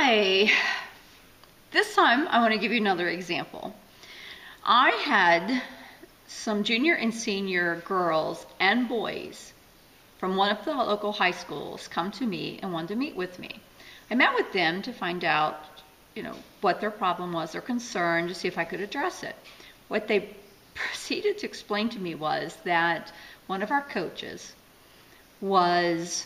Hi! This time I want to give you another example. I had some junior and senior girls and boys from one of the local high schools come to me and wanted to meet with me. I met with them to find out, what their problem was, their concern, to see if I could address it. What they proceeded to explain to me was that one of our coaches was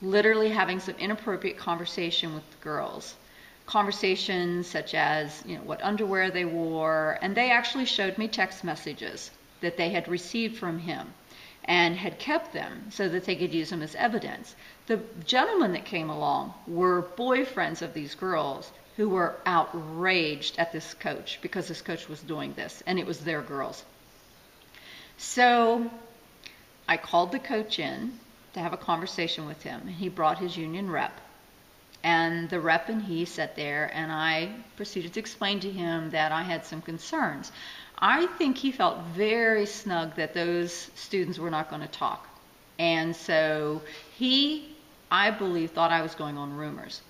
literally having some inappropriate conversation with the girls. Conversations such as, what underwear they wore, and they actually showed me text messages that they had received from him and had kept them so that they could use them as evidence. The gentlemen that came along were boyfriends of these girls who were outraged at this coach because this coach was doing this, and it was their girls. So I called the coach in to have a conversation with him, and he brought his union rep. And the rep and he sat there, and I proceeded to explain to him that I had some concerns. I think he felt very snug that those students were not going to talk. And so he, I believe, thought I was going on rumors.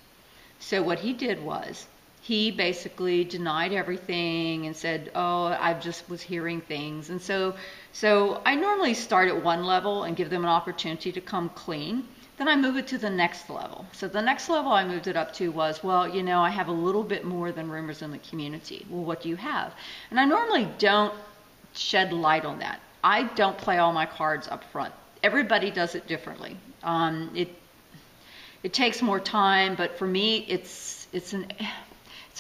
So what he did was, he basically denied everything and said, oh, I just was hearing things. And so I normally start at one level and give them an opportunity to come clean. Then I move it to the next level. So the next level I moved it up to was, well, I have a little bit more than rumors in the community. Well, what do you have? And I normally don't shed light on that. I don't play all my cards up front. Everybody does it differently. It takes more time, but for me, it's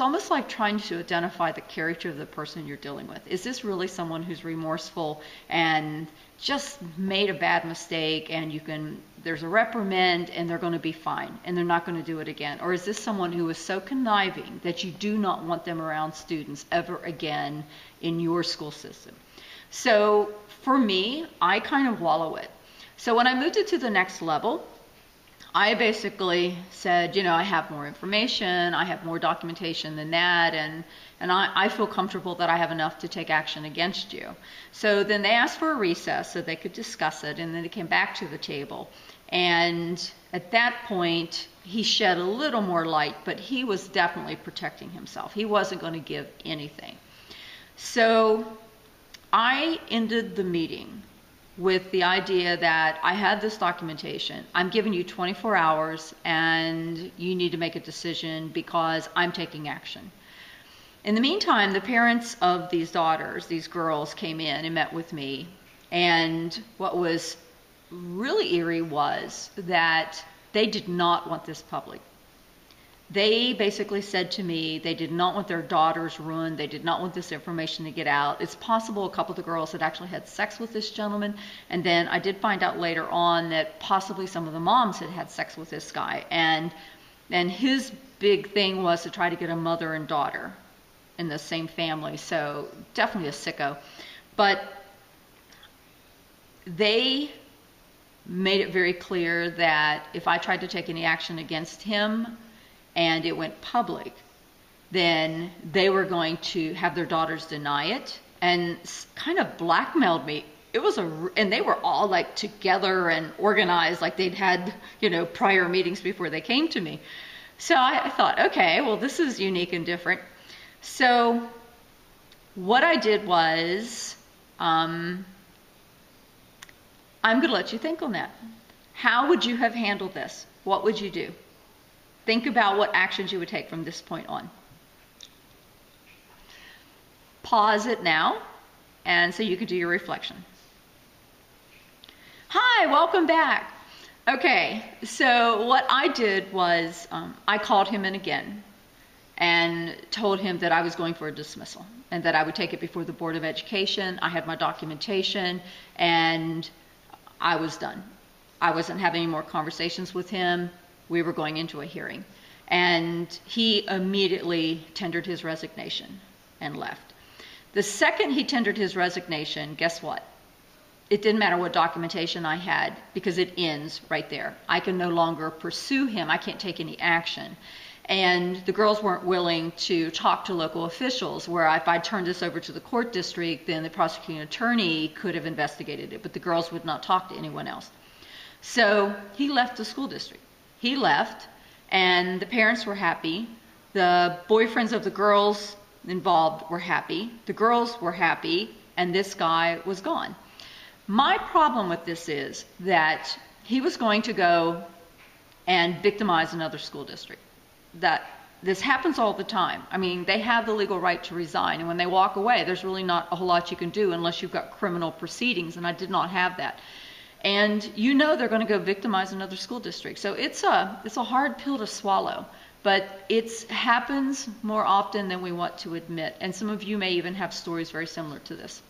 almost like trying to identify the character of the person you're dealing with. Is this really someone who's remorseful and just made a bad mistake, and there's a reprimand and they're going to be fine and they're not going to do it again? Or is this someone who is so conniving that you do not want them around students ever again in your school system? So for me, I kind of wallow it. So when I moved it to the next level, I basically said, I have more information, I have more documentation than that, and I feel comfortable that I have enough to take action against you. So then they asked for a recess so they could discuss it, and then they came back to the table. And at that point, he shed a little more light, but he was definitely protecting himself. He wasn't going to give anything. So I ended the meeting with the idea that I had this documentation. I'm giving you 24 hours and you need to make a decision because I'm taking action. In the meantime, the parents of these daughters, these girls, came in and met with me. And what was really eerie was that they did not want this public. They basically said to me they did not want their daughters ruined. They did not want this information to get out. It's possible a couple of the girls had actually had sex with this gentleman. And then I did find out later on that possibly some of the moms had had sex with this guy. And his big thing was to try to get a mother and daughter in the same family. So definitely a sicko. But they made it very clear that if I tried to take any action against him, and it went public, then they were going to have their daughters deny it and kind of blackmailed me. And they were all like together and organized, like they'd had, prior meetings before they came to me. So I thought, okay, well, this is unique and different. So what I did was, I'm going to let you think on that. How would you have handled this? What would you do? Think about what actions you would take from this point on. Pause it now, and so you can do your reflection. Hi, welcome back. Okay, so what I did was I called him in again and told him that I was going for a dismissal and that I would take it before the Board of Education. I had my documentation, and I was done. I wasn't having any more conversations with him. We were going into a hearing, and he immediately tendered his resignation and left. The second he tendered his resignation, guess what? It didn't matter what documentation I had, because it ends right there. I can no longer pursue him. I can't take any action. And the girls weren't willing to talk to local officials, where if I turned this over to the court district, then the prosecuting attorney could have investigated it, but the girls would not talk to anyone else. So he left the school district. He left, and the parents were happy. The boyfriends of the girls involved were happy. The girls were happy, and this guy was gone. My problem with this is that he was going to go and victimize another school district. That this happens all the time. I mean, they have the legal right to resign, and when they walk away, there's really not a whole lot you can do unless you've got criminal proceedings, and I did not have that. And you know they're going to go victimize another school district. So it's a hard pill to swallow, but it happens more often than we want to admit. And some of you may even have stories very similar to this.